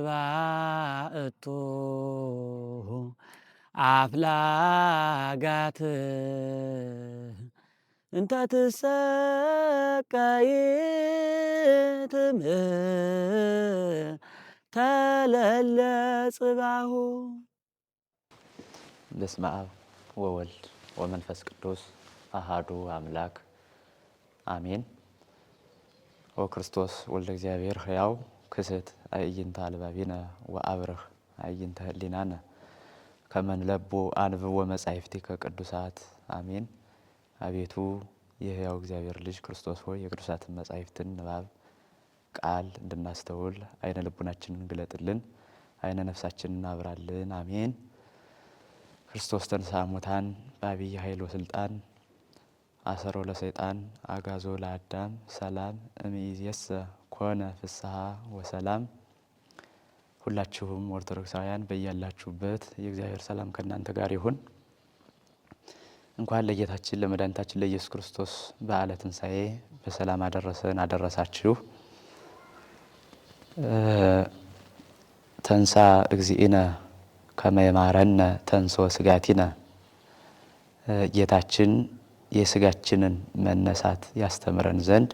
ማርባእቱ አፍላጋት እንተ ትሰቀይ ተለለ ጽባሁ። በስመ አብ ወወልድ ወመንፈስ ቅዱስ አሃዱ አምላክ አሜን። ወክርስቶስ ወልደ እግዚአብሔር ሕያው ክስት አዕይንተ አልባቢነ ወአብርህ አዕይንተ ህሊናነ ከመ ንለቡ አንብቦ መጻሕፍቲከ ቅዱሳት አሜን። አቤቱ የሕያው እግዚአብሔር ልጅ ክርስቶስ ሆይ የቅዱሳትን መጻሕፍትን ንባብ ቃል እንድናስተውል አይነ ልቡናችንን ግለጥልን፣ አይነ ነፍሳችንን አብራልን። አሜን። ክርስቶስ ተንሥአ እሙታን በዐቢይ ኃይል ወሥልጣን አሰሮ ለሰይጣን አግዓዞ ለአዳም ሰላም እምይእዜሰ ኮነ ፍስሐ ወሰላም። ሁላችሁም ኦርቶዶክሳውያን በያላችሁበት የእግዚአብሔር ሰላም ከእናንተ ጋር ይሁን። እንኳን ለጌታችን ለመድኃኒታችን ለኢየሱስ ክርስቶስ በዓለ ትንሣኤ በሰላም አደረሰን አደረሳችሁ። ተንሥአ እግዚእነ ከመ ይምሃረነ ተንሥኦ ሥጋቲነ። ጌታችን የሥጋችንን መነሳት ያስተምረን ዘንድ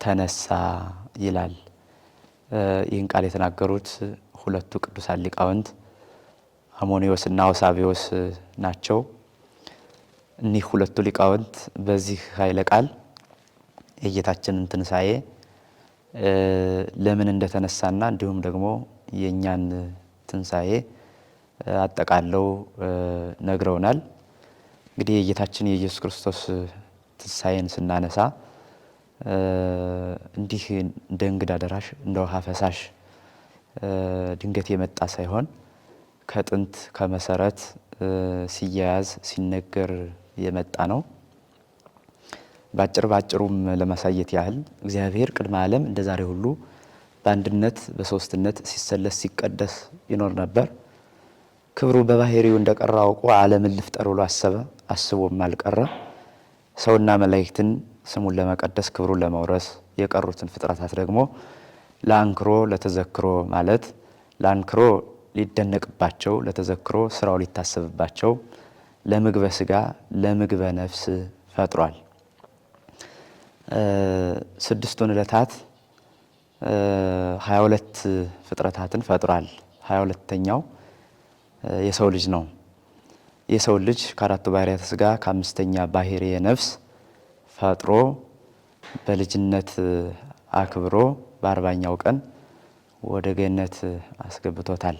ተነሳ ይላል። ይህን ቃል የተናገሩት ሁለቱ ቅዱሳን ሊቃውንት አሞኒዮስ እና አውሳብዮስ ናቸው። እኒህ ሁለቱ ሊቃውንት በዚህ ኃይለ ቃል የጌታችንን ትንሣኤ ለምን እንደተነሳና እንዲሁም ደግሞ የእኛን ትንሣኤ አጠቃለው ነግረውናል። እንግዲህ የጌታችን የኢየሱስ ክርስቶስ ትንሣኤን ስናነሳ እንዲህ እንደ እንግዳ ደራሽ እንደ ውሃ ፈሳሽ ድንገት የመጣ ሳይሆን ከጥንት ከመሰረት ሲያያዝ ሲነገር የመጣ ነው። ባጭሩም ለማሳየት ያህል እግዚአብሔር ቅድመ ዓለም እንደ ዛሬ ሁሉ በአንድነት በሶስትነት ሲሰለስ ሲቀደስ ይኖር ነበር። ክብሩ በባህሪው እንደቀረ አውቆ ዓለምን ልፍጠር ብሎ አሰበ። አስቦም አልቀረ። ሰውና መላእክትን ስሙን ለመቀደስ ክብሩን ለመውረስ የቀሩትን ፍጥረታት ደግሞ ለአንክሮ ለተዘክሮ ማለት ለአንክሮ ሊደነቅባቸው ለተዘክሮ ስራው ሊታሰብባቸው ለምግበ ስጋ ለምግበ ነፍስ ፈጥሯል። ስድስቱን ዕለታት 22 ፍጥረታትን ፈጥሯል። 22ኛው የሰው ልጅ ነው። የሰው ልጅ ከአራቱ ባህርያተ ስጋ ከአምስተኛ ባህርየ ነፍስ ፈጥሮ በልጅነት አክብሮ በ40ኛው ቀን ወደ ገነት አስገብቶታል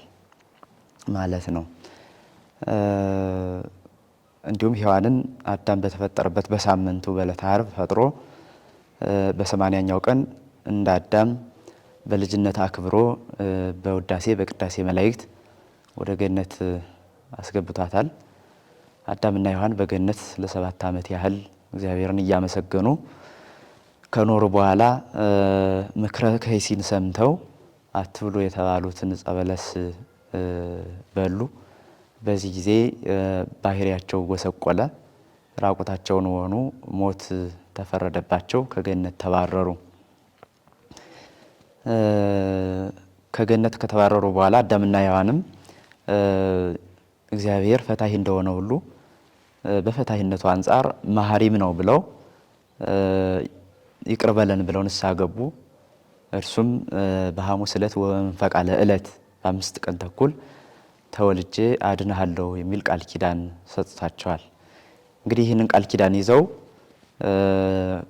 ማለት ነው። እንዲሁም ሔዋንን አዳም በተፈጠረበት በሳምንቱ በዕለተ ዓርብ ፈጥሮ በ80ኛው ቀን እንደ አዳም በልጅነት አክብሮ በውዳሴ በቅዳሴ መላእክት ወደ ገነት አስገብቷታል። አዳምና ሔዋን በገነት ለ7 ዓመት ያህል እግዚአብሔርን እያመሰገኑ ከኖሩ በኋላ ምክረ ከይሲን ሰምተው አትብሉ የተባሉትን ዕፀ በለስ በሉ። በዚህ ጊዜ ባህሪያቸው ጎሰቆለ፣ ራቁታቸውን ሆኑ፣ ሞት ተፈረደባቸው፣ ከገነት ተባረሩ። ከገነት ከተባረሩ በኋላ አዳምና ሔዋንም እግዚአብሔር ፈታሂ እንደሆነ ሁሉ በፈታሂነቱ አንጻር መሐሪም ነው ብለው ይቅር በለን ብለው ንስሐ ገቡ። እርሱም በሐሙስ ዕለት ወመንፈቃ ለዕለት በ5 ቀን ተኩል ተወልጄ አድንሃለሁ የሚል ቃል ኪዳን ሰጥቷቸዋል። እንግዲህ ይህንን ቃል ኪዳን ይዘው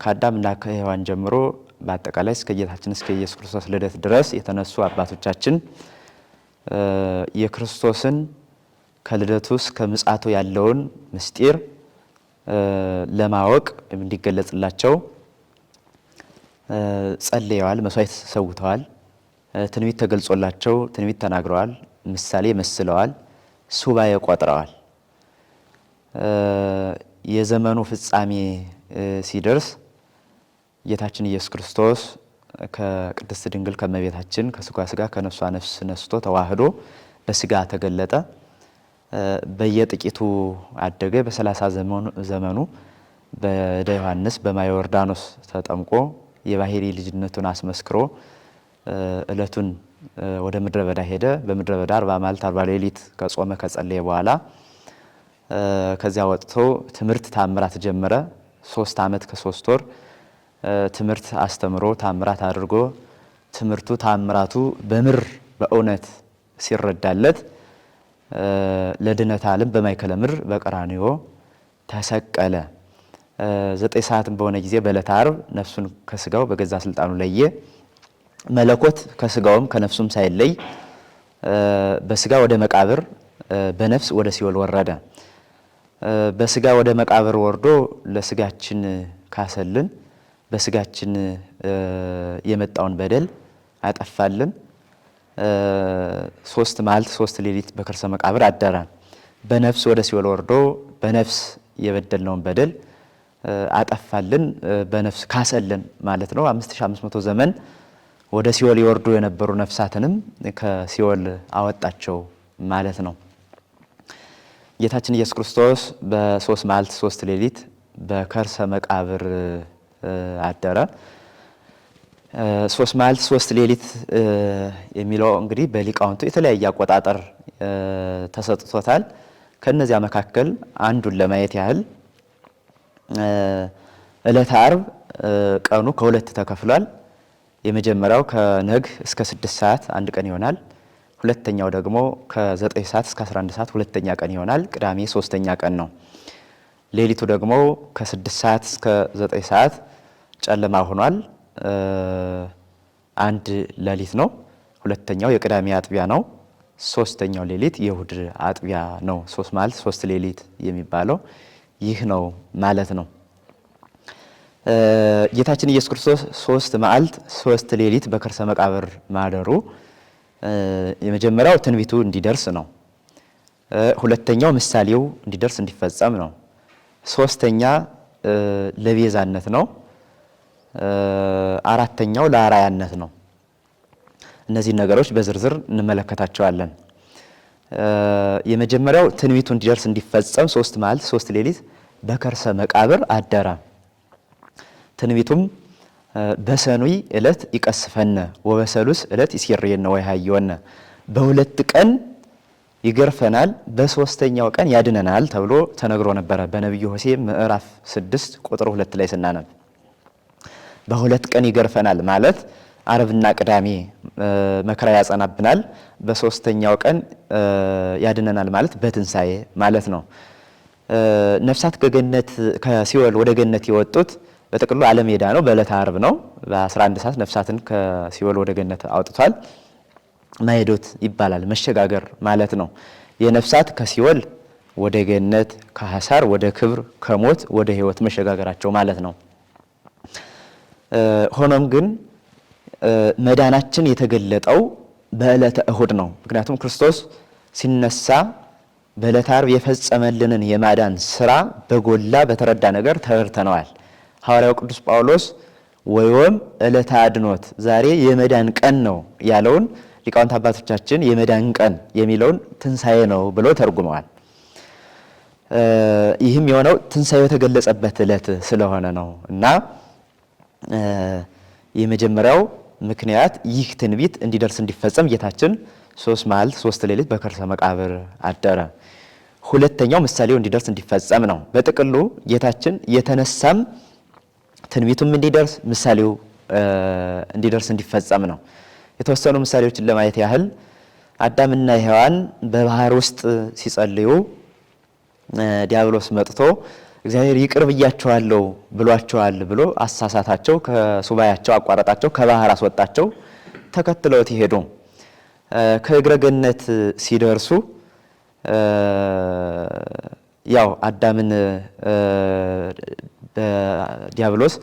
ከአዳምና ከሔዋን ጀምሮ በአጠቃላይ እስከ ጌታችን እስከ ኢየሱስ ክርስቶስ ልደት ድረስ የተነሱ አባቶቻችን የክርስቶስን ከልደቱ እስከ ምጽአቱ ያለውን ምስጢር ለማወቅ እንዲገለጽላቸው ጸልየዋል፣ መስዋዕት ሰውተዋል፣ ትንቢት ተገልጾላቸው ትንቢት ተናግረዋል፣ ምሳሌ መስለዋል፣ ሱባኤ ቆጥረዋል። የዘመኑ ፍጻሜ ሲደርስ ጌታችን ኢየሱስ ክርስቶስ ከቅድስት ድንግል ከመቤታችን ከስጋ ስጋ ከነፍሷ ነፍስ ነስቶ ተዋህዶ በስጋ ተገለጠ። በየጥቂቱ አደገ። በ30 ዘመኑ በደ ዮሐንስ በማየ ዮርዳኖስ ተጠምቆ የባህሪ ልጅነቱን አስመስክሮ እለቱን ወደ ምድረ በዳ ሄደ። በምድረ በዳ 40 መዓልት 40 ሌሊት ከጾመ ከጸለየ በኋላ ከዚያ ወጥቶ ትምህርት ታምራት ጀመረ። 3 ዓመት ከ3 ወር ትምህርት አስተምሮ ታምራት አድርጎ ትምህርቱ ታምራቱ በምር በእውነት ሲረዳለት ለድነት ዓለም በማይከለ ምድር በቀራንዮ ተሰቀለ። 9 ሰዓትም በሆነ ጊዜ በዕለተ ዓርብ ነፍሱን ከስጋው በገዛ ስልጣኑ ለየ። መለኮት ከስጋውም ከነፍሱም ሳይለይ በስጋ ወደ መቃብር በነፍስ ወደ ሲኦል ወረደ። በስጋ ወደ መቃብር ወርዶ ለስጋችን ካሰልን፣ በስጋችን የመጣውን በደል አጠፋልን። 3 መዓልት 3 ሌሊት በከርሰ መቃብር አደረ። በነፍስ ወደ ሲኦል ወርዶ በነፍስ የበደልነውን በደል አጠፋልን፣ በነፍስ ካሰልን ማለት ነው። 5500 ዘመን ወደ ሲኦል ይወርዱ የነበሩ ነፍሳትንም ከሲኦል አወጣቸው ማለት ነው። ጌታችን ኢየሱስ ክርስቶስ በ3 መዓልት 3 ሌሊት በከርሰ መቃብር አደረ። 3 መዓልት 3 ሌሊት የሚለው እንግዲህ በሊቃውንቱ የተለያየ አቆጣጠር ተሰጥቶታል። ከነዚያ መካከል አንዱን ለማየት ያህል ዕለተ ዓርብ ቀኑ ከሁለት ተከፍሏል። የመጀመሪያው ከነግ እስከ 6 ሰዓት አንድ ቀን ይሆናል። ሁለተኛው ደግሞ ከ9 ሰዓት እስከ 11 ሰዓት ሁለተኛ ቀን ይሆናል። ቅዳሜ ሶስተኛ ቀን ነው። ሌሊቱ ደግሞ ከ6 ሰዓት እስከ 9 ሰዓት ጨለማ ሆኗል። አንድ ሌሊት ነው። ሁለተኛው የቅዳሜ አጥቢያ ነው። ሶስተኛው ሌሊት የእሁድ አጥቢያ ነው። 3 መዓልት 3 ሌሊት የሚባለው ይህ ነው ማለት ነው። ጌታችን ኢየሱስ ክርስቶስ 3 መዓልት 3 ሌሊት በከርሰ መቃብር ማደሩ የመጀመሪያው ትንቢቱ እንዲደርስ ነው። ሁለተኛው ምሳሌው እንዲደርስ እንዲፈጸም ነው። ሶስተኛ ለቤዛነት ነው። አራተኛው ለአራያነት ነው። እነዚህ ነገሮች በዝርዝር እንመለከታቸዋለን። የመጀመሪያው ትንቢቱ እንዲደርስ እንዲፈጸም 3 መዓልት 3 ሌሊት በከርሰ መቃብር አደረ። ትንቢቱም በሰኑይ ዕለት ይቀስፈነ ወበሰሉስ ዕለት ይሴርየነ ወይሃየወነ፣ በሁለት ቀን ይገርፈናል በሶስተኛው ቀን ያድነናል ተብሎ ተነግሮ ነበረ። በነቢዩ ሆሴዕ ምዕራፍ 6 ቁጥር 2 ላይ ስናነብ በሁለት ቀን ይገርፈናል ማለት ዓርብና ቅዳሜ መከራ ያጸናብናል፣ በሶስተኛው ቀን ያድነናል ማለት በትንሳኤ ማለት ነው። ነፍሳት ከሲኦል ወደ ገነት የወጡት በጥቅሉ ዓለሜዳ ነው። በዕለተ ዓርብ ነው። በ11 ሰዓት ነፍሳትን ከሲኦል ወደ ገነት አውጥቷል። ማይዶት ይባላል፣ መሸጋገር ማለት ነው። የነፍሳት ከሲኦል ወደ ገነት፣ ከሐሳር ወደ ክብር፣ ከሞት ወደ ሕይወት መሸጋገራቸው ማለት ነው። ሆኖም ግን መዳናችን የተገለጠው በዕለተ እሁድ ነው። ምክንያቱም ክርስቶስ ሲነሳ በዕለተ ዓርብ የፈጸመልንን የማዳን ስራ በጎላ በተረዳ ነገር ተረድተነዋል። ሐዋርያው ቅዱስ ጳውሎስ ወይም ዕለተ አድኖት ዛሬ የመዳን ቀን ነው ያለውን ሊቃውንት አባቶቻችን የመዳን ቀን የሚለውን ትንሣኤ ነው ብሎ ተርጉመዋል። ይህም የሆነው ትንሣኤው የተገለጸበት ዕለት ስለሆነ ነው እና የመጀመሪያው ምክንያት ይህ ትንቢት እንዲደርስ እንዲፈጸም ጌታችን 3 መዓልት 3 ሌሊት በከርሰ መቃብር አደረ። ሁለተኛው ምሳሌው እንዲደርስ እንዲፈጸም ነው። በጥቅሉ ጌታችን የተነሳም ትንቢቱም እንዲደርስ ምሳሌው እንዲደርስ እንዲፈጸም ነው። የተወሰኑ ምሳሌዎችን ለማየት ያህል አዳምና ሔዋን በባህር ውስጥ ሲጸልዩ ዲያብሎስ መጥቶ እግዚአብሔር ይቅር ብያቸዋለሁ ብሏቸዋል ብሎ አሳሳታቸው፣ ከሱባያቸው አቋረጣቸው፣ ከባህር አስወጣቸው። ተከትለውት ይሄዱ። ከእግረ ገነት ሲደርሱ ያው አዳምን በዲያብሎስ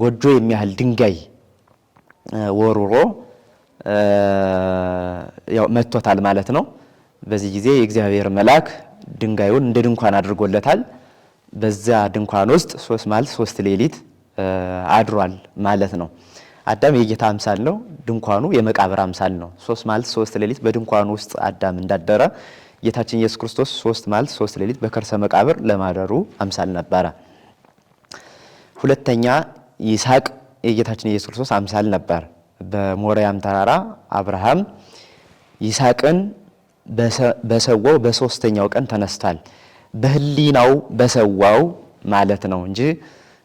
ጎጆ የሚያህል ድንጋይ ወርውሮ ያው መቶታል ማለት ነው። በዚህ ጊዜ የእግዚአብሔር መልአክ ድንጋዩን እንደ ድንኳን አድርጎለታል። በዛ ድንኳን ውስጥ 3 መዓልት 3 ሌሊት አድሯል ማለት ነው። አዳም የጌታ አምሳል ነው፣ ድንኳኑ የመቃብር አምሳል ነው። 3 መዓልት 3 ሌሊት በድንኳኑ ውስጥ አዳም እንዳደረ ጌታችን ኢየሱስ ክርስቶስ 3 መዓልት 3 ሌሊት በከርሰ መቃብር ለማደሩ አምሳል ነበረ። ሁለተኛ ይስሐቅ የጌታችን ኢየሱስ ክርስቶስ አምሳል ነበር። በሞሪያም ተራራ አብርሃም ይስሐቅን በሰዋው በሶስተኛው ቀን ተነስቷል። በህሊናው በሰዋው ማለት ነው እንጂ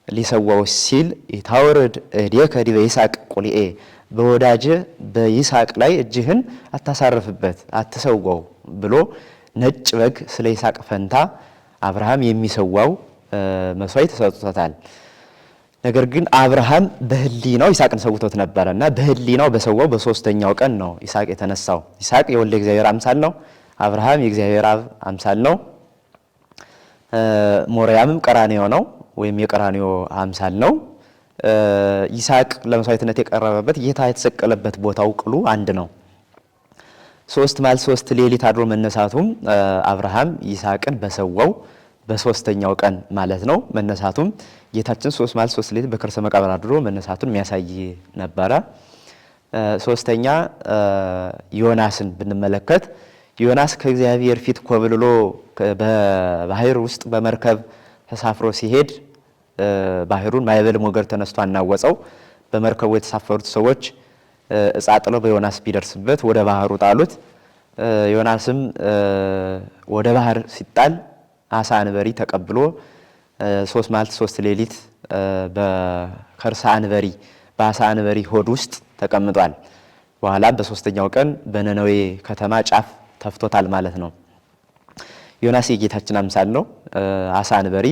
ሊሰዋው ሲል ይታወርድ እዴከ ዲበ ይስሐቅ ቁልኤ፣ በወዳጀ በይስሐቅ ላይ እጅህን አታሳርፍበት አትሰዋው ብሎ ነጭ በግ ስለ ይስሐቅ ፈንታ አብርሃም የሚሰዋው መስዋዕት ተሰጥቶታል። ነገር ግን አብርሃም በህሊናው ይስሐቅን ሰውቶት ነበርና በህሊናው በሰዋው በሶስተኛው ቀን ነው ይስሐቅ የተነሳው። ይስሐቅ የወልደ እግዚአብሔር አምሳል ነው። አብርሃም የእግዚአብሔር አብ አምሳል ነው። ሞሪያምም ቀራንዮ ነው ወይም የቀራንዮ አምሳል ነው። ይስሐቅ ለመስዋዕትነት የቀረበበት ጌታ የተሰቀለበት ቦታው ቅሉ አንድ ነው። 3 መዓልት 3 ሌሊት አድሮ መነሳቱም አብርሃም ይስሐቅን በሰዋው በሶስተኛው ቀን ማለት ነው። መነሳቱም ጌታችን 3 መዓልት 3 ሌሊት በከርሰ መቃብር አድሮ መነሳቱን የሚያሳይ ነበረ። ሶስተኛ ዮናስን ብንመለከት ዮናስ ከእግዚአብሔር ፊት ኮብልሎ በባህር ውስጥ በመርከብ ተሳፍሮ ሲሄድ ባህሩን ማዕበል ሞገድ ተነስቶ አናወጸው። በመርከቡ የተሳፈሩት ሰዎች ዕፃ ጥለው በዮናስ ቢደርስበት ወደ ባህሩ ጣሉት። ዮናስም ወደ ባህር ሲጣል አሳ አንበሪ ተቀብሎ 3 መዓልት 3 ሌሊት በከርሰ አንበሪ በአሳ አንበሪ ሆድ ውስጥ ተቀምጧል። በኋላም በሶስተኛው ቀን በነነዌ ከተማ ጫፍ ተፍቶታል ማለት ነው። ዮናስ የጌታችን አምሳል ነው። አሳ አንበሪ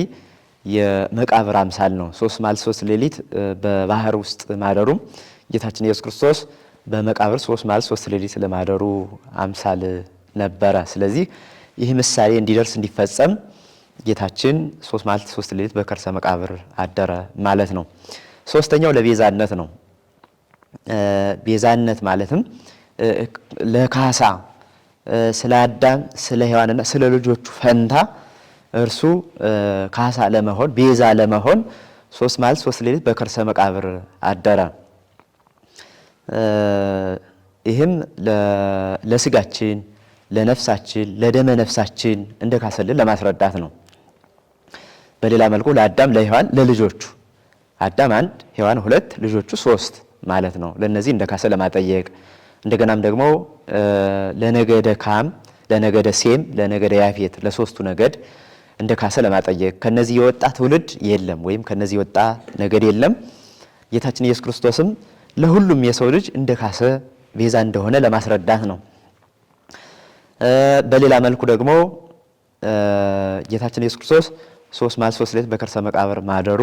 የመቃብር አምሳል ነው። 3 መዓልት 3 ሌሊት በባህር ውስጥ ማደሩም ጌታችን ኢየሱስ ክርስቶስ በመቃብር 3 መዓልት 3 ሌሊት ለማደሩ አምሳል ነበረ። ስለዚህ ይህ ምሳሌ እንዲደርስ እንዲፈጸም ጌታችን 3 መዓልት 3 ሌሊት በከርሰ መቃብር አደረ ማለት ነው። ሶስተኛው ለቤዛነት ነው። ቤዛነት ማለትም ለካሳ ስለ አዳም ስለ ሔዋንና ስለ ልጆቹ ፈንታ እርሱ ካሳ ለመሆን ቤዛ ለመሆን 3 መዓልት 3 ሌሊት በከርሰ መቃብር አደረ። ይህም ለስጋችን ለነፍሳችን ለደመ ነፍሳችን እንደካሰልን ለማስረዳት ነው። በሌላ መልኩ ለአዳም ለሔዋን ለልጆቹ አዳም 1 ሔዋን 2 ልጆቹ 3 ማለት ነው። ለነዚህ እንደካሰ ለማጠየቅ እንደገናም ደግሞ ለነገደ ካም ለነገደ ሴም ለነገደ ያፌት ለሶስቱ ነገድ እንደካሰ ለማጠየቅ ከነዚህ የወጣ ትውልድ የለም ወይም ከነዚህ የወጣ ነገድ የለም። ጌታችን ኢየሱስ ክርስቶስም ለሁሉም የሰው ልጅ እንደካሰ ቤዛ እንደሆነ ለማስረዳት ነው። በሌላ መልኩ ደግሞ ጌታችን ኢየሱስ ክርስቶስ 3 መዓልት 3 ሌሊት በከርሰ መቃብር ማደሩ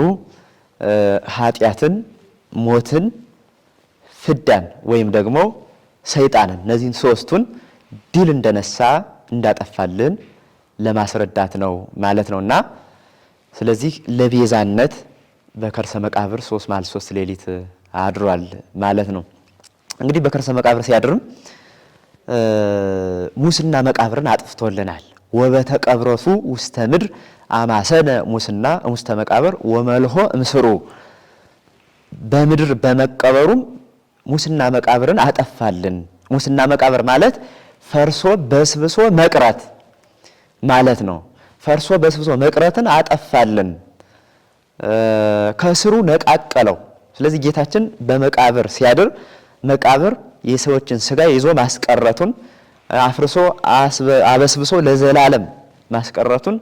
ኃጢአትን፣ ሞትን፣ ፍዳን ወይም ደግሞ ሰይጣንን እነዚህን ሶስቱን ድል እንደነሳ እንዳጠፋልን ለማስረዳት ነው ማለት ነውና ስለዚህ ለቤዛነት በከርሰ መቃብር 3 መዓልት 3 ሌሊት አድሯል ማለት ነው። እንግዲህ በከርሰ መቃብር ሲያድርም ሙስና መቃብርን አጥፍቶልናል። ወበተቀብረቱ ውስተ ምድር አማሰነ ሙስና ውስተ መቃብር ወመልሆ እምስሩ፣ በምድር በመቀበሩም ሙስና መቃብርን አጠፋልን። ሙስና መቃብር ማለት ፈርሶ በስብሶ መቅረት ማለት ነው። ፈርሶ በስብሶ መቅረትን አጠፋልን፣ ከስሩ ነቃቀለው። ስለዚህ ጌታችን በመቃብር ሲያድር መቃብር የሰዎችን ስጋ ይዞ ማስቀረቱን አፍርሶ አበስብሶ ለዘላለም ማስቀረቱን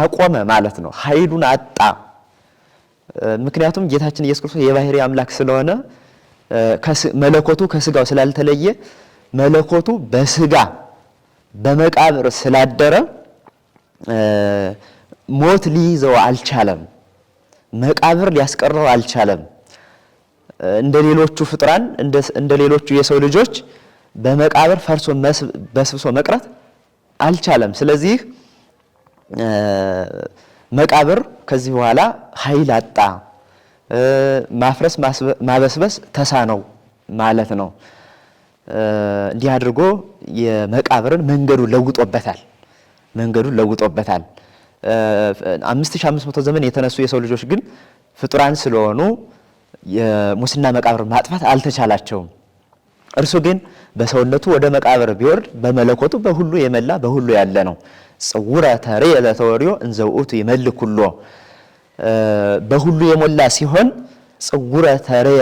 አቆመ ማለት ነው። ኃይሉን አጣ። ምክንያቱም ጌታችን ኢየሱስ ክርስቶስ የባህሪ አምላክ ስለሆነ መለኮቱ ከስጋው ስላልተለየ መለኮቱ በስጋ በመቃብር ስላደረ ሞት ሊይዘው አልቻለም። መቃብር ሊያስቀረው አልቻለም። እንደሌሎቹ ፍጥራን እንደሌሎቹ የሰው ልጆች በመቃብር ፈርሶ በስብሶ መቅረት አልቻለም። ስለዚህ መቃብር ከዚህ በኋላ ኃይል አጣ፣ ማፍረስ ማበስበስ ተሳነው ማለት ነው። እንዲህ አድርጎ የመቃብርን መንገዱን ለውጦበታል። 5500 ዘመን የተነሱ የሰው ልጆች ግን ፍጡራን ስለሆኑ የሙስና መቃብር ማጥፋት አልተቻላቸውም። እርሱ ግን በሰውነቱ ወደ መቃብር ቢወርድ በመለኮቱ በሁሉ የመላ በሁሉ ያለ ነው። ጽውረ ተሬ ለተወሪዮ እንዘውቱ ይመልክ ሁሉ፣ በሁሉ የሞላ ሲሆን ጽጉረ ተርየ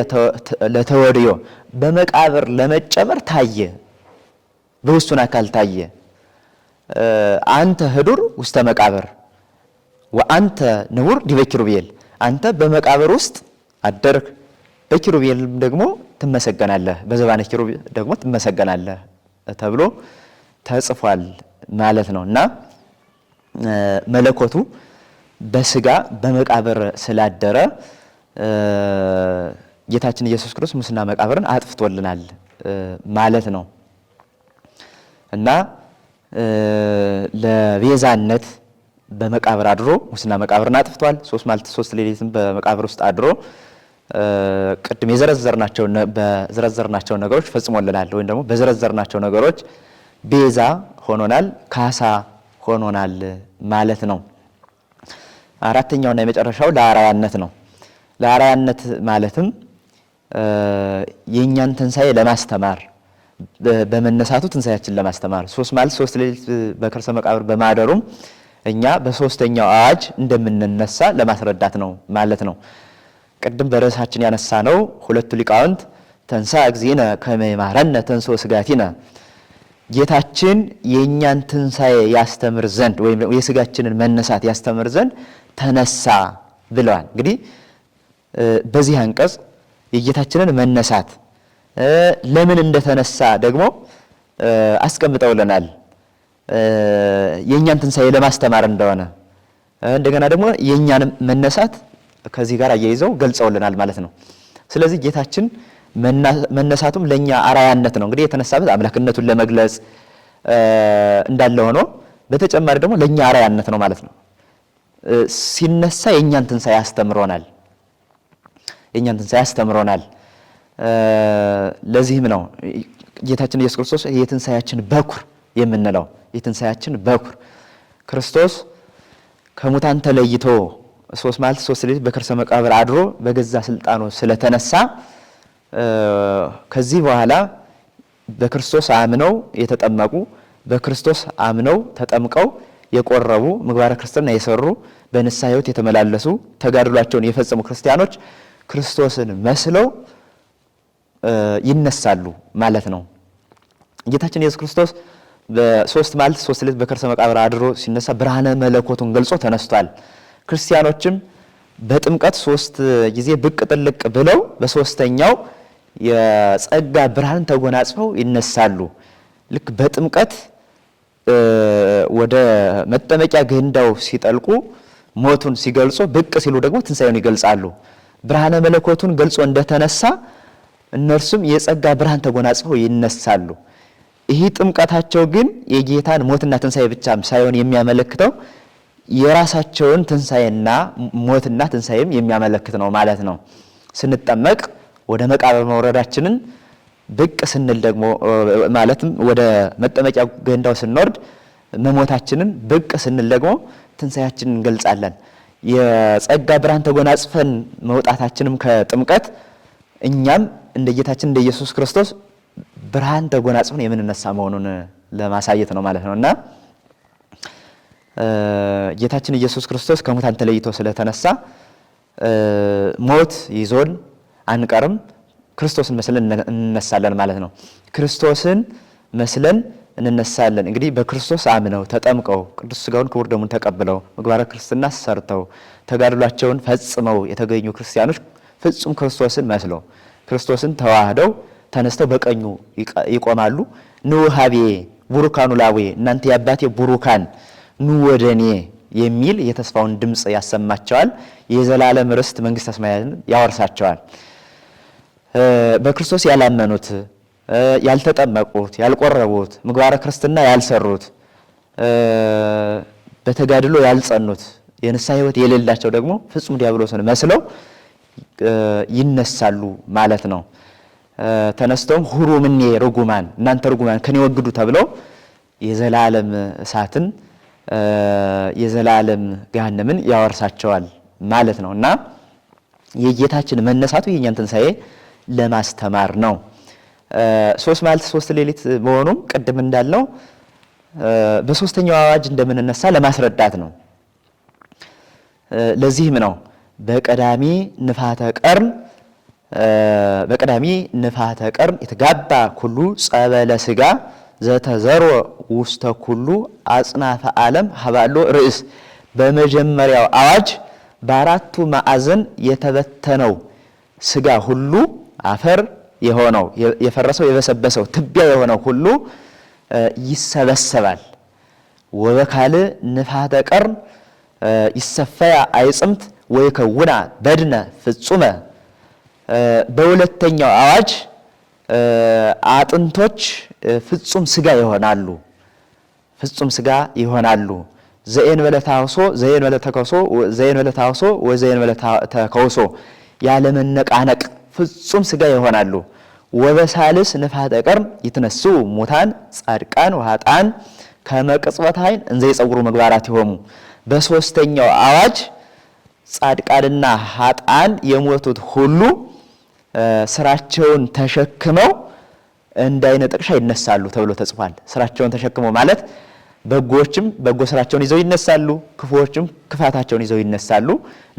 ለተወድዮ በመቃብር ለመጨመር ታየ፣ በውስጡን አካል ታየ። አንተ ህዱር ውስተ መቃብር ወአንተ ንቡር ዲበ ኪሩቤል፣ አንተ በመቃብር ውስጥ አደርክ፣ በኪሩቤል ደግሞ ትመሰገናለህ፣ በዘባነ ኪሩቤል ደግሞ ትመሰገናለህ ተብሎ ተጽፏል ማለት ነው። እና መለኮቱ በስጋ በመቃብር ስላደረ ጌታችን ኢየሱስ ክርስቶስ ሙስና መቃብርን አጥፍቶልናል ማለት ነው። እና ለቤዛነት በመቃብር አድሮ ሙስና መቃብርን አጥፍቷል። 3 መዓልት 3 ሌሊትም በመቃብር ውስጥ አድሮ ቅድም በዘረዘርናቸው ነገሮች ፈጽሞልናል፣ ወይም ደግሞ በዘረዘርናቸው ነገሮች ቤዛ ሆኖናል፣ ካሳ ሆኖናል ማለት ነው። አራተኛውና የመጨረሻው ለአርአያነት ነው። ለአርአያነት ማለትም የእኛን ትንሣኤ ለማስተማር በመነሳቱ ትንሣኤያችን ለማስተማር 3 መዓልት 3 ሌሊት በከርሰ መቃብር በማደሩም እኛ በሶስተኛው አዋጅ እንደምንነሳ ለማስረዳት ነው ማለት ነው። ቅድም በርዕሳችን ያነሳ ነው ሁለቱ ሊቃውንት ተንሥአ እግዚእነ ከመ ይምሃረነ ተንሥኦ ሥጋቲነ፣ ጌታችን የእኛን ትንሣኤ ያስተምር ዘንድ ወይም የሥጋችንን መነሳት ያስተምር ዘንድ ተነሳ ብለዋል። እንግዲህ በዚህ አንቀጽ የጌታችንን መነሳት ለምን እንደተነሳ ደግሞ አስቀምጠውልናል። የእኛን ትንሣኤ ለማስተማር እንደሆነ እንደገና ደግሞ የእኛን መነሳት ከዚህ ጋር አያይዘው ገልጸውልናል ማለት ነው። ስለዚህ ጌታችን መነሳቱም ለኛ አርአያነት ነው። እንግዲህ የተነሳበት አምላክነቱን ለመግለጽ እንዳለ ሆኖ በተጨማሪ ደግሞ ለኛ አርአያነት ነው ማለት ነው። ሲነሳ የኛን ትንሣኤ ያስተምሮናል፣ የኛን ትንሣኤ ያስተምሮናል። ለዚህም ነው ጌታችን ኢየሱስ ክርስቶስ የትንሣኤያችን በኩር የምንለው። የትንሣኤያችን በኩር ክርስቶስ ከሙታን ተለይቶ 3 መዓልት 3 ሌሊት በከርሰ መቃብር አድሮ በገዛ ስልጣኑ ስለተነሳ ከዚህ በኋላ በክርስቶስ አምነው የተጠመቁ በክርስቶስ አምነው ተጠምቀው የቆረቡ ምግባረ ክርስትና የሰሩ በንስሐ ሕይወት የተመላለሱ ተጋድሏቸውን የፈጸሙ ክርስቲያኖች ክርስቶስን መስለው ይነሳሉ ማለት ነው። ጌታችን ኢየሱስ ክርስቶስ በ3 መዓልት 3 ሌሊት በከርሰ መቃብር አድሮ ሲነሳ ብርሃነ መለኮቱን ገልጾ ተነስቷል። ክርስቲያኖችም በጥምቀት 3 ጊዜ ብቅ ጥልቅ ብለው በሶስተኛው የጸጋ ብርሃን ተጎናጽፈው ይነሳሉ። ልክ በጥምቀት ወደ መጠመቂያ ገንዳው ሲጠልቁ ሞቱን ሲገልጹ ብቅ ሲሉ ደግሞ ትንሣኤውን ይገልጻሉ። ብርሃነ መለኮቱን ገልጾ እንደተነሳ እነርሱም የጸጋ ብርሃን ተጎናጽፈው ይነሳሉ። ይህ ጥምቀታቸው ግን የጌታን ሞትና ትንሣኤ ብቻም ሳይሆን የሚያመለክተው የራሳቸውን ትንሣኤና ሞትና ትንሣኤም የሚያመለክት ነው ማለት ነው። ስንጠመቅ ወደ መቃብር መውረዳችንን ብቅ ስንል ደግሞ ማለትም ወደ መጠመቂያ ገንዳው ስንወርድ መሞታችንን ብቅ ስንል ደግሞ ትንሣኤያችንን እንገልጻለን። የጸጋ ብርሃን ተጎናጽፈን መውጣታችንም ከጥምቀት እኛም እንደ ጌታችን እንደ ኢየሱስ ክርስቶስ ብርሃን ተጎናጽፈን የምንነሳ መሆኑን ለማሳየት ነው ማለት ነውና ጌታችን ኢየሱስ ክርስቶስ ከሙታን ተለይቶ ስለተነሳ ሞት ይዞን አንቀርም፣ ክርስቶስን መስለን እንነሳለን ማለት ነው። ክርስቶስን መስለን እንነሳለን። እንግዲህ በክርስቶስ አምነው ተጠምቀው ቅዱስ ሥጋውን ክቡር ደሙን ተቀብለው ምግባረ ክርስትና ሰርተው ተጋድሏቸውን ፈጽመው የተገኙ ክርስቲያኖች ፍጹም ክርስቶስን መስለው ክርስቶስን ተዋህደው ተነስተው በቀኙ ይቆማሉ። ንውሃቤ ቡሩካኑ ላዌ፣ እናንተ የአባቴ ቡሩካን ኑ ወደኔ የሚል የተስፋውን ድምጽ ያሰማቸዋል። የዘላለም ርስት መንግስተ ሰማያትን ያወርሳቸዋል። በክርስቶስ ያላመኑት፣ ያልተጠመቁት፣ ያልቆረቡት፣ ምግባረ ክርስትና ያልሰሩት፣ በተጋድሎ ያልጸኑት፣ የንስሐ ሕይወት የሌላቸው ደግሞ ፍጹም ዲያብሎስን መስለው ይነሳሉ ማለት ነው። ተነስተውም ሁሩ ምኔ ርጉማን፣ እናንተ ርጉማን ከኔ ወግዱ ተብለው የዘላለም እሳትን የዘላለም ገሃነምን ያወርሳቸዋል ማለት ነው። እና የጌታችን መነሳቱ የኛን ትንሣኤ ለማስተማር ነው። 3 መዓልት 3 ሌሊት መሆኑም ቅድም እንዳልነው በሶስተኛው አዋጅ እንደምንነሳ ለማስረዳት ነው። ለዚህም ነው በቀዳሚ ንፋተ ቀርን በቀዳሚ ንፋተ ቀርን የተጋባ ኩሉ ጸበለ ስጋ ዘተዘሮ ውስተ ኩሉ አጽናፈ ዓለም ሀባሎ ርእስ። በመጀመሪያው አዋጅ በአራቱ ማዕዘን የተበተነው ስጋ ሁሉ አፈር የሆነው የፈረሰው የበሰበሰው ትቢያ የሆነው ሁሉ ይሰበሰባል። ወበካል ንፋተ ቀርን ይሰፈያ አይጽምት ወይ ከውና በድነ ፍጹመ። በሁለተኛው አዋጅ አጥንቶች ፍጹም ስጋ ይሆናሉ፣ ፍጹም ስጋ ይሆናሉ። ዘኤን በለታውሶ ዘኤን በለተከውሶ ዘኤን በለታውሶ ወዘኤን በለተከውሶ ያለመነቃነቅ ፍጹም ስጋ ይሆናሉ። ወበሳልስ ንፋተ ቀርን ይትነሱ ሙታን ጻድቃን ወኃጥአን ከመቅጽበት ዓይን እንዘ ይጸውሩ ምግባራት ይሆሙ። በሶስተኛው አዋጅ ጻድቃንና ኃጥአን የሞቱት ሁሉ ስራቸውን ተሸክመው እንደ ዓይነ ጥቅሻ ይነሳሉ ተብሎ ተጽፏል። ስራቸውን ተሸክመው ማለት በጎዎችም በጎ ስራቸውን ይዘው ይነሳሉ፣ ክፉዎችም ክፋታቸውን ይዘው ይነሳሉ።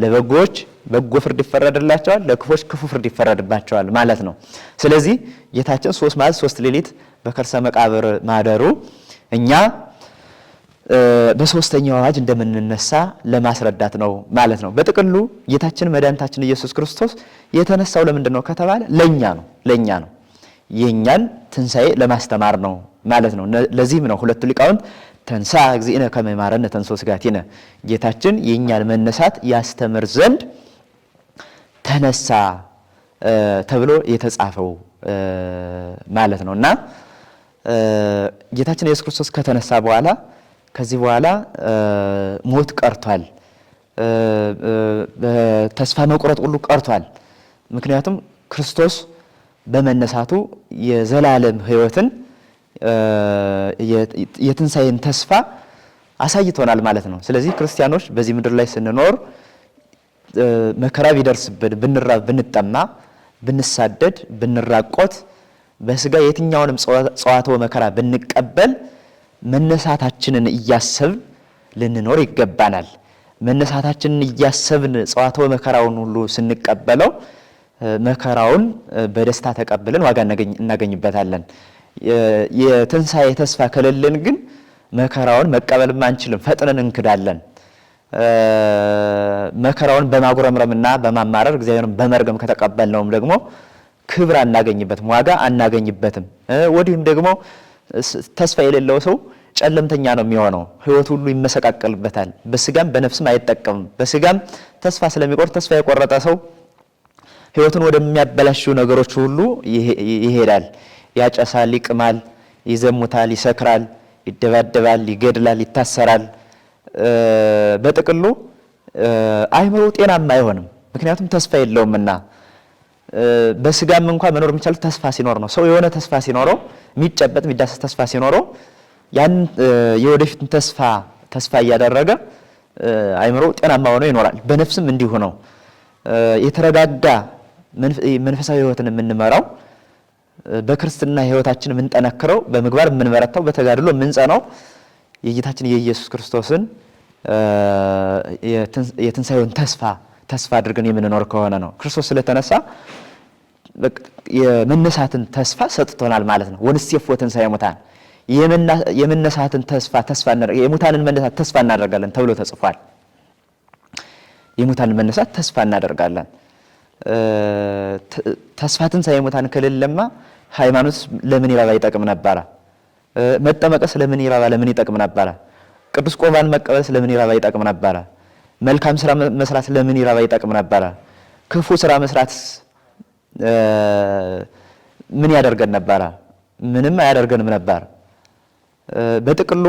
ለበጎዎች በጎ ፍርድ ይፈረድላቸዋል፣ ለክፉዎች ክፉ ፍርድ ይፈረድባቸዋል ማለት ነው። ስለዚህ ጌታችን 3 መዓልት 3 ሌሊት በከርሰ መቃብር ማደሩ እኛ በሶስተኛው አዋጅ እንደምንነሳ ለማስረዳት ነው ማለት ነው። በጥቅሉ ጌታችን መድኃኒታችን ኢየሱስ ክርስቶስ የተነሳው ለምንድን ነው ከተባለ ለኛ ነው። የኛን ትንሣኤ ለማስተማር ነው ማለት ነው። ለዚህም ነው ሁለቱ ሊቃውንት ተንሳ እግዚእነ ከመ ይማረነ ተንሥኦ ሥጋቲነ፣ ጌታችን የኛን መነሳት ያስተምር ዘንድ ተነሳ ተብሎ የተጻፈው ማለት ነው። እና ጌታችን ኢየሱስ ክርስቶስ ከተነሳ በኋላ ከዚህ በኋላ ሞት ቀርቷል፣ ተስፋ መቁረጥ ሁሉ ቀርቷል። ምክንያቱም ክርስቶስ በመነሳቱ የዘላለም ሕይወትን የትንሣኤን ተስፋ አሳይቶናል ማለት ነው። ስለዚህ ክርስቲያኖች በዚህ ምድር ላይ ስንኖር መከራ ቢደርስብን፣ ብንራብ፣ ብንጠማ፣ ብንሳደድ፣ ብንራቆት፣ በስጋ የትኛውንም ጸዋትወ መከራ ብንቀበል መነሳታችንን እያሰብን ልንኖር ይገባናል። መነሳታችንን እያሰብን ጸዋትወ መከራውን ሁሉ ስንቀበለው መከራውን በደስታ ተቀብለን ዋጋ እናገኝበታለን። የትንሣኤ ተስፋ ከሌለን ግን መከራውን መቀበልም አንችልም፣ ፈጥነን እንክዳለን። መከራውን በማጉረምረምና በማማረር እግዚአብሔርን በመርገም ከተቀበልነውም ደግሞ ክብር አናገኝበትም፣ ዋጋ አናገኝበትም። ወዲህም ደግሞ ተስፋ የሌለው ሰው ጨለምተኛ ነው የሚሆነው፣ ሕይወት ሁሉ ይመሰቃቀልበታል። በስጋም በነፍስም አይጠቀምም። በስጋም ተስፋ ስለሚቆርጥ ተስፋ የቆረጠ ሰው ሕይወቱን ወደሚያበላሹ ነገሮች ሁሉ ይሄዳል። ያጨሳል፣ ይቅማል፣ ይዘሙታል፣ ይሰክራል፣ ይደባደባል፣ ይገድላል፣ ይታሰራል። በጥቅሉ አእምሮ ጤናማ አይሆንም፣ ምክንያቱም ተስፋ የለውምና። በስጋም እንኳን መኖር የሚቻለው ተስፋ ሲኖር ነው። ሰው የሆነ ተስፋ ሲኖረው፣ የሚጨበጥ የሚዳሰስ ተስፋ ሲኖረው ያን የወደፊትን ተስፋ እያደረገ አእምሮ ጤናማ ሆኖ ይኖራል። በነፍስም እንዲሁ ነው። የተረጋጋ መንፈሳዊ ሕይወትን የምንመራው በክርስትና ሕይወታችን የምንጠነክረው በምግባር የምንበረታው በተጋድሎ የምንጸናው የጌታችን የኢየሱስ ክርስቶስን የትንሣኤውን ተስፋ አድርገን የምንኖር ከሆነ ነው። ክርስቶስ ስለተነሳ የመነሳትን ተስፋ ሰጥቶናል ማለት ነው። ወንሴፎ ትንሣኤ ሙታን፣ የመነሳትን የሙታንን መነሳት ተስፋ እናደርጋለን ተብሎ ተጽፏል። የሙታንን መነሳት ተስፋ እናደርጋለን። ተስፋ ትንሣኤ ሙታን ከሌለማ ሃይማኖት ለምን ይረባ ይጠቅም ነበረ? መጠመቅስ ለምን ይረባ ለምን ይጠቅም ነበረ? ቅዱስ ቁርባን መቀበልስ ለምን ይረባ ይጠቅም ነበረ? መልካም ስራ መስራት ለምን ይረባ ይጠቅም ነበረ? ክፉ ስራ መስራት ምን ያደርገን ነበረ? ምንም አያደርገንም ነበር። በጥቅሉ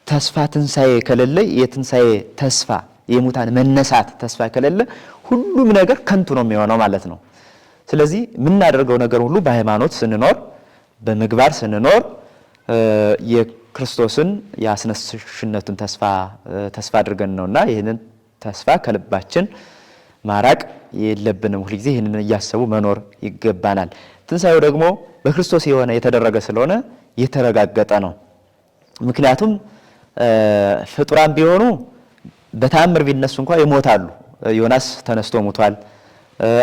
ተስፋ ትንሣኤ ከሌለ የትንሣኤ ተስፋ የሙታን መነሳት ተስፋ ከሌለ ሁሉም ነገር ከንቱ ነው የሚሆነው ማለት ነው። ስለዚህ የምናደርገው ነገር ሁሉ በሃይማኖት ስንኖር በምግባር ስንኖር የክርስቶስን የአስነሽነቱን ተስፋ አድርገን ነውና ይህንን ተስፋ ከልባችን ማራቅ የለብንም። ሁልጊዜ ይህንን እያሰቡ መኖር ይገባናል። ትንሣኤው ደግሞ በክርስቶስ የሆነ የተደረገ ስለሆነ የተረጋገጠ ነው። ምክንያቱም ፍጡራን ቢሆኑ በተአምር ቢነሱ እንኳን ይሞታሉ። ዮናስ ተነስቶ ሙቷል።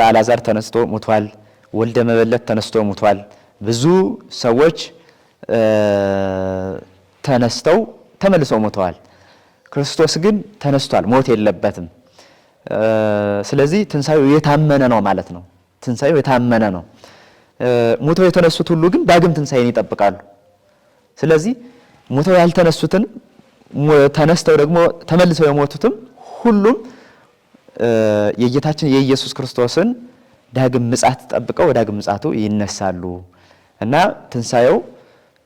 አልዓዛር ተነስቶ ሙቷል። ወልደ መበለት ተነስቶ ሙቷል። ብዙ ሰዎች ተነስተው ተመልሰው ሙተዋል። ክርስቶስ ግን ተነስቷል፣ ሞት የለበትም። ስለዚህ ትንሣኤው የታመነ ነው ማለት ነው። ትንሣኤው የታመነ ነው። ሙተው የተነሱት ሁሉ ግን ዳግም ትንሣኤን ይጠብቃሉ። ስለዚህ ሙተው ያልተነሱትን ተነስተው ደግሞ ተመልሰው የሞቱትም ሁሉም የጌታችን የኢየሱስ ክርስቶስን ዳግም ምጽአት ጠብቀው ዳግም ምጽአቱ ይነሳሉ እና ትንሣኤው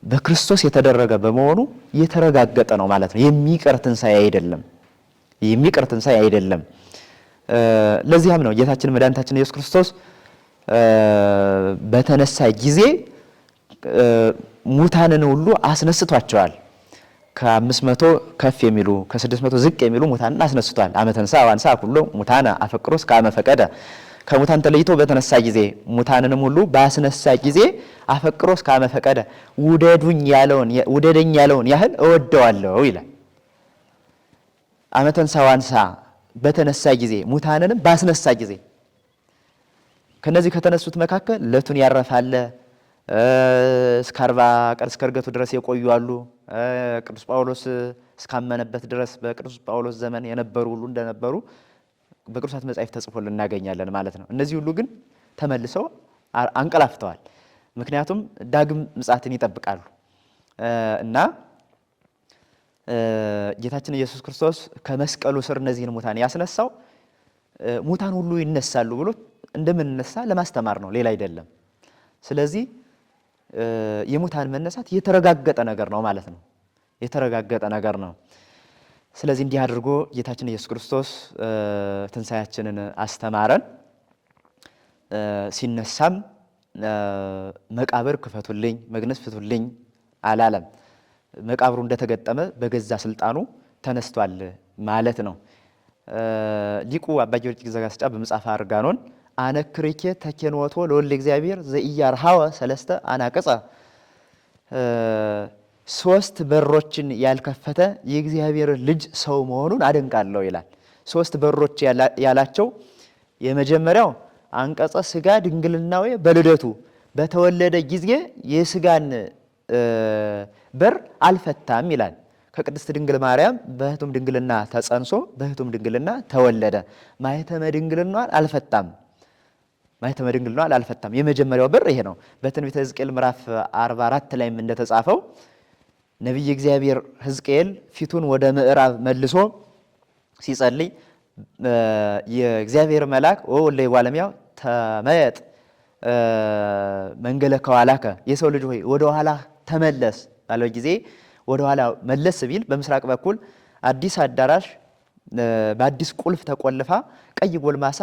በክርስቶስ የተደረገ በመሆኑ የተረጋገጠ ነው ማለት ነው። የሚቀር ትንሣኤ አይደለም። የሚቀር ትንሣኤ አይደለም። ለዚህም ነው ጌታችን መድኃኒታችን ኢየሱስ ክርስቶስ በተነሳ ጊዜ ሙታንን ሁሉ አስነስቷቸዋል። ከ500 ከፍ የሚሉ ከ600 ዝቅ የሚሉ ሙታንን አስነስቷል። አመተንሳ ዋንሳ ሁሉ ሙታነ አፈቅሮስ ከአመ ፈቀደ። ከሙታን ተለይቶ በተነሳ ጊዜ ሙታንንም ሁሉ ባስነሳ ጊዜ አፈቅሮስ ከአመ ፈቀደ፣ ውደደኝ ያለውን ያህል እወደዋለሁ ይላል። አመተንሳ ዋንሳ በተነሳ ጊዜ ሙታንንም ባስነሳ ጊዜ ከነዚህ ከተነሱት መካከል ለቱን ያረፋለ እስከ 40 ቀን እስከ ዕርገቱ ድረስ የቆዩ አሉ። ቅዱስ ጳውሎስ እስካመነበት ድረስ በቅዱስ ጳውሎስ ዘመን የነበሩ ሁሉ እንደነበሩ በቅዱሳት መጻሕፍት ተጽፎልን እናገኛለን ማለት ነው። እነዚህ ሁሉ ግን ተመልሰው አንቀላፍተዋል። ምክንያቱም ዳግም ምጽአትን ይጠብቃሉ እና ጌታችን ኢየሱስ ክርስቶስ ከመስቀሉ ስር እነዚህን ሙታን ያስነሳው ሙታን ሁሉ ይነሳሉ ብሎ እንደምንነሳ ለማስተማር ነው፣ ሌላ አይደለም። ስለዚህ የሙታን መነሳት የተረጋገጠ ነገር ነው ማለት ነው። የተረጋገጠ ነገር ነው። ስለዚህ እንዲህ አድርጎ ጌታችን ኢየሱስ ክርስቶስ ትንሣኤያችንን አስተማረን። ሲነሳም መቃብር ክፈቱልኝ፣ መግነዝ ፍቱልኝ አላለም። መቃብሩ እንደተገጠመ በገዛ ስልጣኑ ተነስቷል ማለት ነው። ሊቁ አባ ጊዮርጊስ ዘጋስጫ በመጽሐፈ አርጋኖን አነክርኬ ተኬንወቶ ለወልደ እግዚአብሔር ዘኢያርሃወ ሰለስተ አናቅጸ፣ 3 በሮችን ያልከፈተ የእግዚአብሔር ልጅ ሰው መሆኑን አደንቃለሁ ይላል። 3 በሮች ያላቸው የመጀመሪያው አንቀጸ ስጋ ድንግልናዊ በልደቱ በተወለደ ጊዜ የስጋን በር አልፈታም ይላል። ከቅድስት ድንግል ማርያም በህቱም ድንግልና ተጸንሶ በህቱም ድንግልና ተወለደ። ማኅተመ ድንግልናዋን አልፈታም። ማኅተመ ድንግልናዋን አልፈታም። የመጀመሪያው በር ይሄ ነው። በትንቢተ ሕዝቅኤል ምዕራፍ 44 ላይም እንደተጻፈው ነቢይ እግዚአብሔር ሕዝቅኤል ፊቱን ወደ ምዕራብ መልሶ ሲጸልይ የእግዚአብሔር መልአክ ወወልደ እጓለ እመሕያው ተመየጥ መንገለ ከኋላከ፣ የሰው ልጅ ሆይ ወደ ኋላ ተመለስ ባለው ጊዜ ወደ ኋላ መለስ ቢል በምስራቅ በኩል አዲስ አዳራሽ በአዲስ ቁልፍ ተቆልፋ ቀይ ጎልማሳ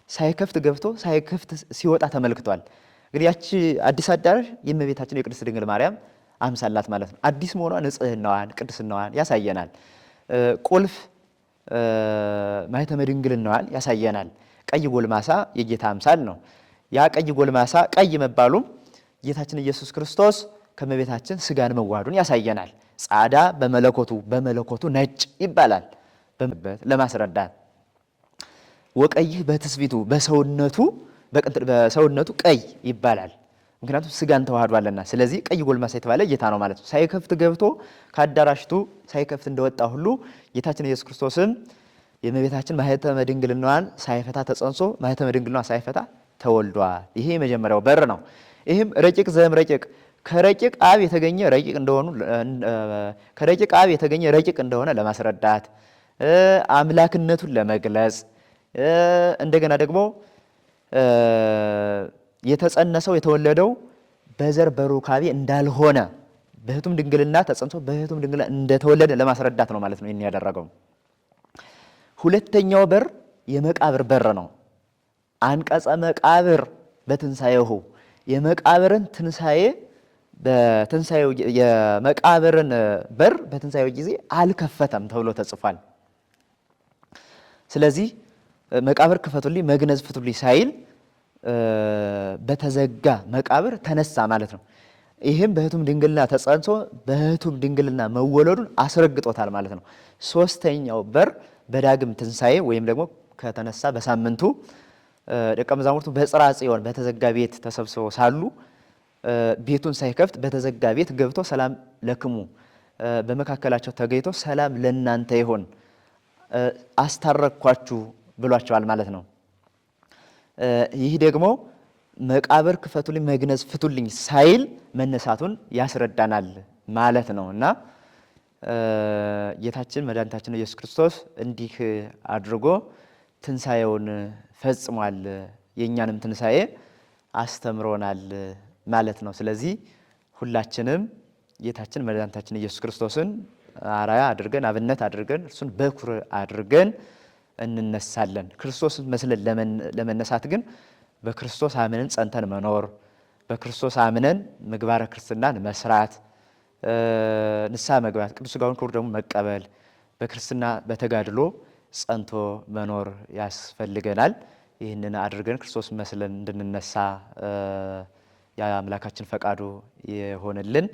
ሳይከፍት ገብቶ ሳይከፍት ሲወጣ ተመልክቷል። እንግዲህ ያቺ አዲስ አዳራሽ የእመቤታችን የቅድስት ድንግል ማርያም አምሳላት ማለት ነው። አዲስ መሆኗ ንጽህናዋን ቅድስናዋን ያሳየናል። ቁልፍ ማኅተመ ድንግልናዋን ያሳየናል። ቀይ ጎልማሳ የጌታ አምሳል ነው። ያ ቀይ ጎልማሳ ቀይ መባሉም ጌታችን ኢየሱስ ክርስቶስ ከእመቤታችን ስጋን መዋሃዱን ያሳየናል። ጻዳ በመለኮቱ ነጭ ይባላል ለማስረዳት። ወቀይህ በትስቢቱ በሰውነቱ ቀይ ይባላል። ምክንያቱም ስጋን ተዋህዷልና። ስለዚህ ቀይ ጎልማሳ የተባለ ጌታ ነው ማለት ነው። ሳይከፍት ገብቶ ከአዳራሽቱ ሳይከፍት እንደወጣ ሁሉ ጌታችን ኢየሱስ ክርስቶስም የእመቤታችን ማኅተመ ድንግልናዋን ሳይፈታ ተጸንሶ ማኅተመ ድንግልናዋን ሳይፈታ ተወልዷል። ይሄ የመጀመሪያው በር ነው። ይህም ረቂቅ ዘእም ረቂቅ ከረቂቅ አብ የተገኘ ረቂቅ እንደሆነ ለማስረዳት አምላክነቱን ለመግለጽ እንደገና ደግሞ የተጸነሰው የተወለደው በዘር በሩካቤ እንዳልሆነ በህቱም ድንግልና ተጸንሶ በህቱም ድንግልና እንደተወለደ ለማስረዳት ነው ማለት ነው ይህን ያደረገው። ሁለተኛው በር የመቃብር በር ነው። አንቀጸ መቃብር በትንሣኤሁ የመቃብርን ትንሣኤ በትንሣኤው የመቃብርን በር በትንሣኤው ጊዜ አልከፈተም ተብሎ ተጽፏል። ስለዚህ መቃብር ክፈቱልኝ መግነዝ ፍቱልኝ ሳይል በተዘጋ መቃብር ተነሳ ማለት ነው። ይህም በህቱም ድንግልና ተጸንሶ በህቱም ድንግልና መወለዱን አስረግጦታል ማለት ነው። ሶስተኛው በር በዳግም ትንሣኤ ወይም ደግሞ ከተነሳ በሳምንቱ ደቀ መዛሙርቱ በጽርሐ ጽዮን በተዘጋ ቤት ተሰብስበው ሳሉ ቤቱን ሳይከፍት በተዘጋ ቤት ገብቶ ሰላም ለክሙ በመካከላቸው ተገኝቶ ሰላም ለእናንተ ይሆን አስታረቅኳችሁ ብሏቸዋል ማለት ነው። ይህ ደግሞ መቃብር ክፈቱልኝ መግነዝ ፍቱልኝ ሳይል መነሳቱን ያስረዳናል ማለት ነው እና ጌታችን መድኃኒታችን ኢየሱስ ክርስቶስ እንዲህ አድርጎ ትንሣኤውን ፈጽሟል፣ የእኛንም ትንሣኤ አስተምሮናል ማለት ነው። ስለዚህ ሁላችንም ጌታችን መድኃኒታችን ኢየሱስ ክርስቶስን አራያ አድርገን አብነት አድርገን እርሱን በኩር አድርገን እንነሳለን። ክርስቶስን መስለን ለመነሳት ግን በክርስቶስ አምነን ጸንተን መኖር፣ በክርስቶስ አምነን ምግባረ ክርስትናን መስራት፣ ንስሐ መግባት፣ ቅዱስ ሥጋውን ክቡር ደሙን መቀበል፣ በክርስትና በተጋድሎ ጸንቶ መኖር ያስፈልገናል። ይህንን አድርገን ክርስቶስ መስለን እንድንነሳ የአምላካችን ፈቃዱ የሆነልን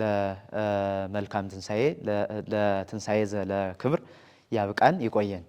ለመልካም ትንሣኤ ለትንሣኤ ለክብር ያብቃን፣ ይቆየን።